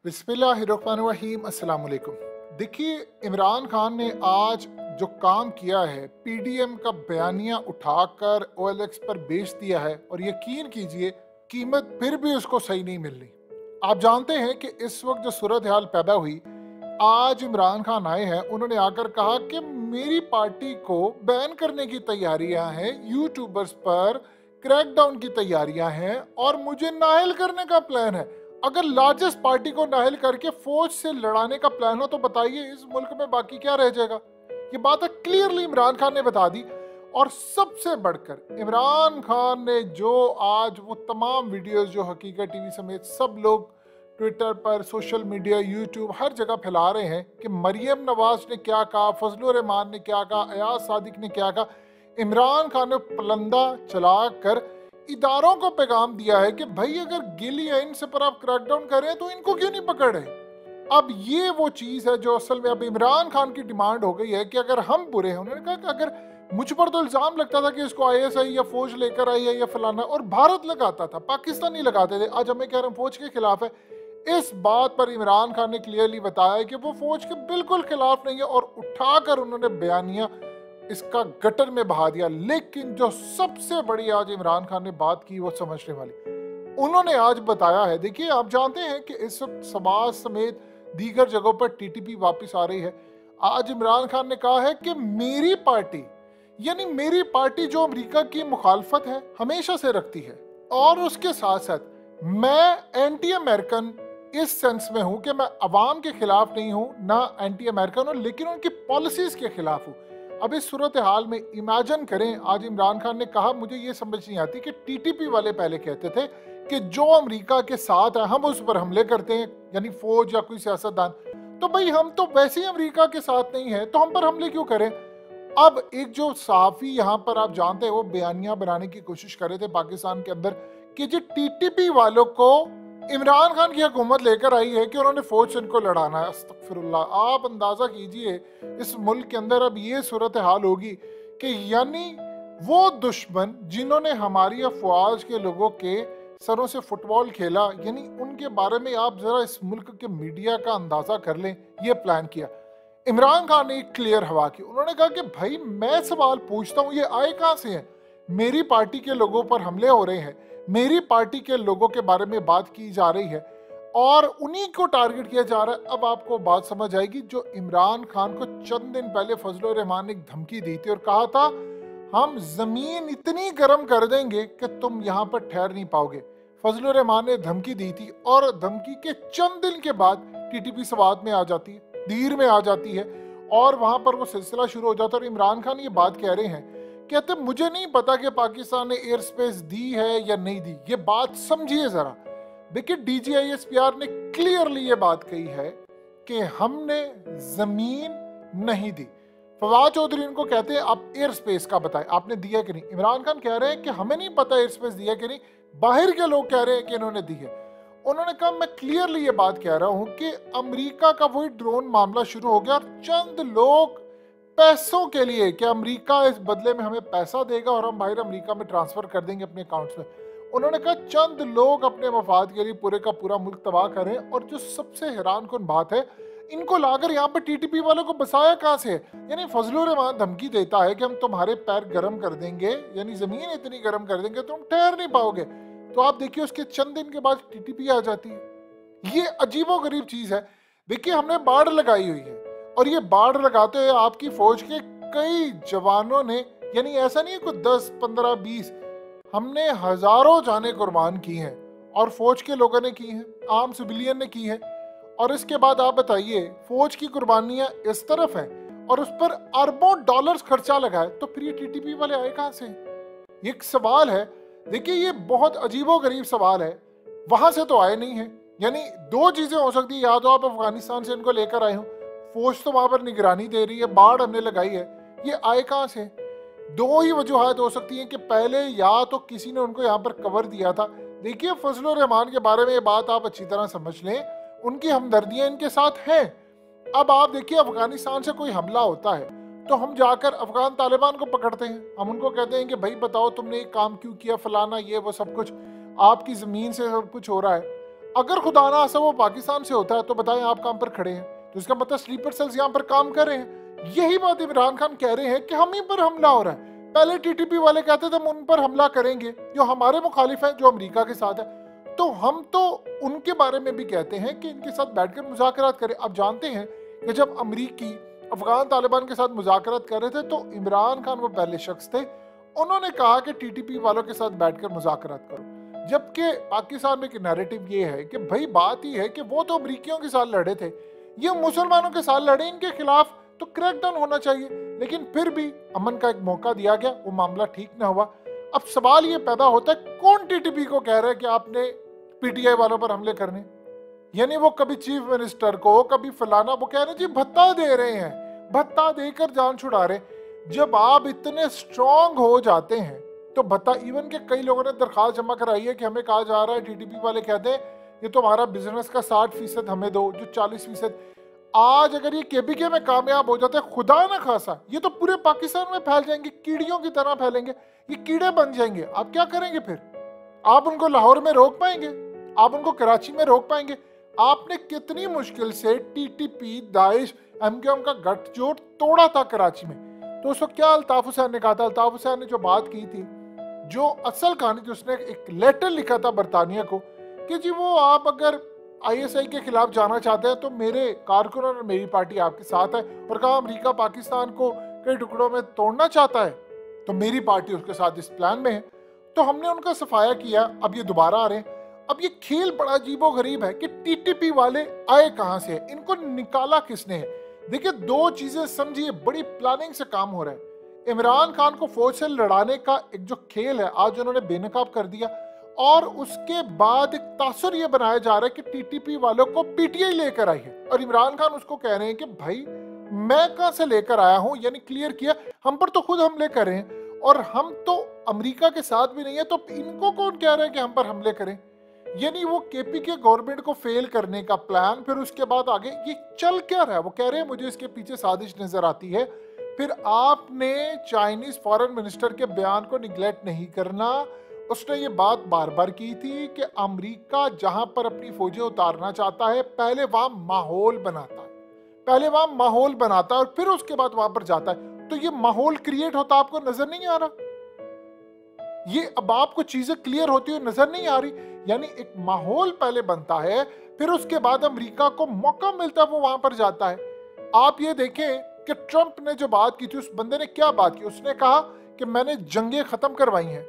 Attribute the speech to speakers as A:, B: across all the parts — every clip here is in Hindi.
A: बिस्मिल्लाहिर्रहमानिर्रहीम अस्सलाम वालेकुम। देखिए, इमरान खान ने आज जो काम किया है, पीडीएम का बयानिया उठाकर ओएलएक्स पर बेच दिया है और यकीन कीजिए कीमत फिर भी उसको सही नहीं मिल रही। आप जानते हैं कि इस वक्त जो सूरत हाल पैदा हुई, आज इमरान खान आए हैं, उन्होंने आकर कहा कि मेरी पार्टी को बैन करने की तैयारियां हैं, यूट्यूबर्स पर क्रैकडाउन की तैयारियां हैं और मुझे नाअहल करने का प्लान है। अगर लार्जेस्ट पार्टी को नाअहल करके फौज से लड़ाने का प्लान हो तो बताइए इस मुल्क में बाकी क्या रह जाएगा। ये बात क्लियरली इमरान खान ने बता दी। और सबसे बढ़कर इमरान खान ने जो आज वो तमाम वीडियोस जो हकीकत टीवी समेत सब लोग ट्विटर पर, सोशल मीडिया, यूट्यूब हर जगह फैला रहे हैं कि मरियम नवाज ने क्या कहा, फजलुर रहमान ने क्या कहा, अयाज सादिक ने क्या कहा। इमरान खान ने पलंदा चलाकर इदारों को पैगाम दिया है कि भाई अगर गिली आइन से पर आप क्रैकडाउन कर रहे हैं तो इनको क्यों नहीं पकड़ रहे। अब ये वो चीज है जो असल में अब इमरान खान की डिमांड हो गई है कि अगर हम बुरे हैं, उन्होंने कहा कि अगर मुझ पर तो इल्जाम लगता था कि इसको आईएसआई या फौज लेकर आई है या फलाना, और भारत लगाता था, पाकिस्तानी लगाते थे, आज हमें कह रहे हैं फौज के खिलाफ है। इस बात पर इमरान खान ने क्लियरली बताया कि वो फौज के बिल्कुल खिलाफ नहीं है और उठाकर उन्होंने बयानिया इसका गटर में बहा दिया। लेकिन जो सबसे बड़ी आज इमरान खान ने बात की वो समझने वाली, उन्होंने आज बताया है। देखिए, आप जानते हैं कि इस वक्त समाज समेत दीगर जगहों पर टीटीपी वापस आ रही है। आज इमरान खान ने कहा है कि मेरी पार्टी, यानी मेरी पार्टी जो अमेरिका की मुखालफत है हमेशा से रखती है, और उसके साथ साथ मैं एंटी अमेरिकन इस सेंस में हूं कि मैं अवाम के खिलाफ नहीं हूं, ना एंटी अमेरिकन हूं, लेकिन उनकी पॉलिसीज के खिलाफ हूं। अब इस सूरत हाल में इमेजिन करें, आज इमरान खान ने कहा मुझे ये समझ नहीं आती कि टीटीपी वाले पहले कहते थे कि जो अमेरिका के साथ है हम उस पर हमले करते हैं, यानी फौज या कोई सियासतदान, तो भाई हम तो वैसे ही अमेरिका के साथ नहीं है तो हम पर हमले क्यों करें। अब एक जो सहाफी यहाँ पर आप जानते हैं वो बयानिया बनाने की कोशिश कर रहे थे पाकिस्तान के अंदर कि जो टीटीपी वालों को इमरान खान की हुकूमत लेकर आई है कि उन्होंने फौज से इनको लड़ाना है। अस्तगफिरुल्लाह। आप अंदाजा कीजिए इस मुल्क के अंदर अब ये सूरत हाल होगी कि यानी वो दुश्मन जिन्होंने हमारी अफवाज के लोगों के सरों से फुटबॉल खेला, यानी उनके बारे में आप जरा इस मुल्क के मीडिया का अंदाजा कर लें। ये प्लान किया इमरान खान ने, एक क्लियर हवा की। उन्होंने कहा कि भाई मैं सवाल पूछता हूँ, ये आए कहाँ से हैं? मेरी पार्टी के लोगों पर हमले हो रहे हैं, मेरी पार्टी के लोगों के बारे में बात की जा रही है और उन्हीं को टारगेट किया जा रहा है। अब आपको बात समझ आएगी। जो इमरान खान को चंद दिन पहले फजलुर रहमान ने एक धमकी दी थी और कहा था हम जमीन इतनी गर्म कर देंगे कि तुम यहाँ पर ठहर नहीं पाओगे, फजलुर रहमान ने धमकी दी थी और धमकी के चंद दिन के बाद टीटीपी सवात में आ जाती है, दीर में आ जाती है और वहां पर वो सिलसिला शुरू हो जाता है। और इमरान खान ये बात कह रहे हैं, कहते मुझे नहीं पता कि पाकिस्तान ने एयर स्पेस दी है या नहीं दी। ये बात समझिए जरा। देखिए, डीजीआईएसपीआर ने क्लियरली ये बात कही है कि हमने जमीन नहीं दी। फवाद चौधरी इनको कहते हैं आप एयर स्पेस का बताएं, आपने दिया कि नहीं। इमरान खान कह रहे हैं कि हमें नहीं पता एयर स्पेस दिया कि नहीं, बाहर के लोग कह रहे हैं कि इन्होंने दी है। उन्होंने कहा मैं क्लियरली ये बात कह रहा हूं कि अमेरिका का वही ड्रोन मामला शुरू हो गया और चंद लोग पैसों के लिए कि अमेरिका इस बदले में हमें पैसा देगा और हम बाहर अमेरिका में ट्रांसफर कर देंगे अपने अकाउंट्स में। उन्होंने कहा चंद लोग अपने मफाद के लिए पूरे का पूरा मुल्क तबाह करें। और जो सबसे हैरानकुन बात है, इनको लाकर यहाँ पर टीटीपी वालों को बसाया कहाँ से है? यानी फजलुर रहमान धमकी देता है कि हम तुम्हारे पैर गर्म कर देंगे, यानी जमीन इतनी गर्म कर देंगे तुम ठहर नहीं पाओगे। तो आप देखिए उसके चंद दिन के बाद टीटीपी आ जाती है। ये अजीबोगरीब चीज है। देखिए, हमने बाढ़ लगाई हुई है और ये बाढ़ लगाते हुए आपकी फौज के कई जवानों ने, यानी ऐसा नहीं है कोई 10, 15, 20, हमने हजारों जानें कुर्बान की हैं और फौज के लोगों ने की हैं, आम सिविलियन ने की है। और इसके बाद आप बताइए फौज की कुर्बानियां इस तरफ हैं और उस पर अरबों डॉलर्स खर्चा लगा है, तो फिर ये टीटीपी वाले आए कहां से? ये एक सवाल है। देखिए, ये बहुत अजीबोगरीब सवाल है। वहां से तो आए नहीं है। यानी दो चीजें हो सकती है, या तो आप अफगानिस्तान से इनको लेकर आए हो, फौज तो वहां पर निगरानी दे रही है, बाढ़ हमने लगाई है, ये आए कहां से? दो ही वजूहत हो सकती हैं कि पहले या तो किसी ने उनको यहाँ पर कवर दिया था। देखिए, फजलुर रहमान के बारे में ये बात आप अच्छी तरह समझ लें, उनकी हमदर्दियां इनके साथ हैं। अब आप देखिए, अफगानिस्तान से कोई हमला होता है तो हम जाकर अफगान तालिबान को पकड़ते हैं, हम उनको कहते हैं कि भाई बताओ तुमने ये काम क्यों किया, फलाना ये वो सब कुछ, आपकी जमीन से सब कुछ हो रहा है। अगर खुदा ना ऐसा वो पाकिस्तान से होता है तो बताएं आप काम पर खड़े हैं, तो इसका मतलब स्लीपर सेल्स यहाँ पर काम कर रहे हैं। यही बात इमरान खान कह रहे हैं कि हम ही पर हमला हो रहा है। पहले टीटीपी वाले कहते थे हम उन पर हमला करेंगे जो हमारे मुखालिफ हैं, जो अमेरिका के साथ है, तो हम तो उनके बारे में भी कहते हैं कि इनके साथ बैठकर मुज़ाकरात करें। आप जानते हैं कि जब अमरीकी अफगान तालिबान के साथ मुज़ाकरात कर रहे थे तो इमरान खान वो पहले शख्स थे, उन्होंने कहा कि टीटीपी वालों के साथ बैठकर मुज़ाकरात करो। जबकि पाकिस्तान में एक नैरेटिव ये है कि भाई बात ही है कि वो तो अमरीकियों के साथ लड़े थे, ये मुसलमानों के साथ लड़े, इनके खिलाफ तो क्रैकडाउन होना चाहिए। लेकिन फिर भी अमन का एक मौका दिया गया, वो मामला ठीक ना हुआ। अब सवाल ये पैदा होता है कौन टीटीपी को कह रहा है कि आपने पीटीआई वालों पर हमले करने, यानी वो कभी चीफ मिनिस्टर को, कभी फलाना, वो कह रहे हैं जी भत्ता दे रहे हैं, भत्ता देकर जान छुड़ा रहे। जब आप इतने स्ट्रांग हो जाते हैं तो भत्ता, इवन के कई लोगों ने दरखास्त जमा कराई है कि हमें कहा जा रहा है, टीटीपी वाले कहते हैं ये तो हमारा बिजनेस का 60% हमें दो, जो 40%। आज अगर ये केपीके में कामयाब हो जाते हैं, खुदा ना खासा ये तो पूरे पाकिस्तान में फैल जाएंगे, कीड़ियों की तरह फैलेंगे, ये कीड़े बन जाएंगे। आप क्या करेंगे फिर? आप उनको लाहौर में रोक पाएंगे? आप उनको कराची में रोक पाएंगे? आपने कितनी मुश्किल से टीटीपी, दाइश, एमक्यूएम का गठजोड़ तोड़ा था कराची में। तो उस वक्त क्या अल्ताफ हुसैन ने कहा था? अल्ताफ हुसैन ने जो बात की थी, जो असल कहानी थी, उसने एक लेटर लिखा था बरतानिया को कि जी वो आप अगर आईएसआई के खिलाफ जाना चाहते हैं तो मेरे कारकुन और मेरी पार्टी आपके साथ है, और कहा अमेरिका पाकिस्तान को कई टुकड़ों में तोड़ना चाहता है तो मेरी पार्टी उसके साथ इस प्लान में है। तो हमने उनका सफाया किया, अब ये दोबारा आ रहे हैं। अब ये खेल बड़ा अजीबो गरीब है कि टीटीपी वाले आए कहां से, इनको निकाला किसने है। देखिए दो चीजें समझिए, बड़ी प्लानिंग से काम हो रहा है। इमरान खान को फौज से लड़ाने का एक जो खेल है आज उन्होंने बेनकाब कर दिया, और उसके बाद एक तासुर ये बनाया जा रहा है कि टीटीपी वालों को पीटीआई लेकर आई है, और इमरान खान उसको कह रहे हैं कि भाई मैं कहां से लेकर आया हूं, यानी क्लियर किया हम पर तो खुद हमले कर रहे हैं और हम तो अमेरिका के साथ भी नहीं है, तो इनको कौन कह रहे हैं कि हम पर हमले करें। यानी वो केपीके गवर्नमेंट को फेल करने का प्लान। फिर उसके बाद आगे ये चल क्या रहा है, वो कह रहे हैं मुझे इसके पीछे साजिश नजर आती है। फिर आपने चाइनीज फॉरेन मिनिस्टर के बयान को निगलेक्ट नहीं करना। उसने ये बात बार बार की थी कि अमेरिका जहां पर अपनी फौजें उतारना चाहता है पहले वहां माहौल बनाता है, पहले वहां माहौल बनाता है और फिर उसके बाद वहां पर जाता है। तो ये माहौल क्रिएट होता आपको नजर नहीं आ रहा? ये अब आपको चीजें क्लियर होती हुई नजर नहीं आ रही? यानी एक माहौल पहले बनता है, फिर उसके बाद अमेरिका को मौका मिलता है, वो वहां पर जाता है। आप ये देखें कि ट्रंप ने जो बात की थी, उस बंदे ने क्या बात की? उसने कहा कि मैंने जंगें खत्म करवाई हैं,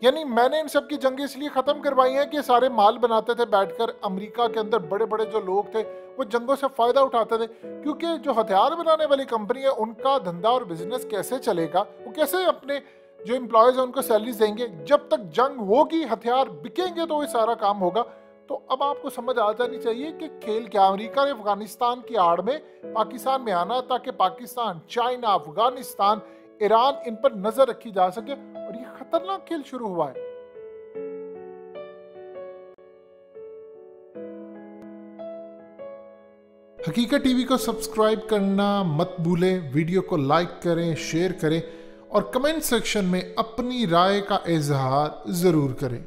A: यानी मैंने इन सब की जंगें इसलिए खत्म करवाई हैं कि सारे माल बनाते थे बैठकर, अमेरिका के अंदर बड़े बड़े जो लोग थे वो जंगों से फायदा उठाते थे, क्योंकि जो हथियार बनाने वाली कंपनी है उनका धंधा और बिजनेस कैसे चलेगा, वो कैसे अपने जो एम्प्लॉयज हैं उनको सैलरीज देंगे। जब तक जंग होगी, हथियार बिकेंगे तो ये सारा काम होगा। तो अब आपको समझ आ जानी चाहिए कि खेल क्या। अमेरिका ने अफगानिस्तान की आड़ में पाकिस्तान में आना ताकि पाकिस्तान, चाइना, अफगानिस्तान, ईरान, इन पर नजर रखी जा सके, और ये खतरनाक खेल शुरू हुआ है। हकीकत टीवी को सब्सक्राइब करना मत भूलें, वीडियो को लाइक करें, शेयर करें और कमेंट सेक्शन में अपनी राय का इजहार जरूर करें।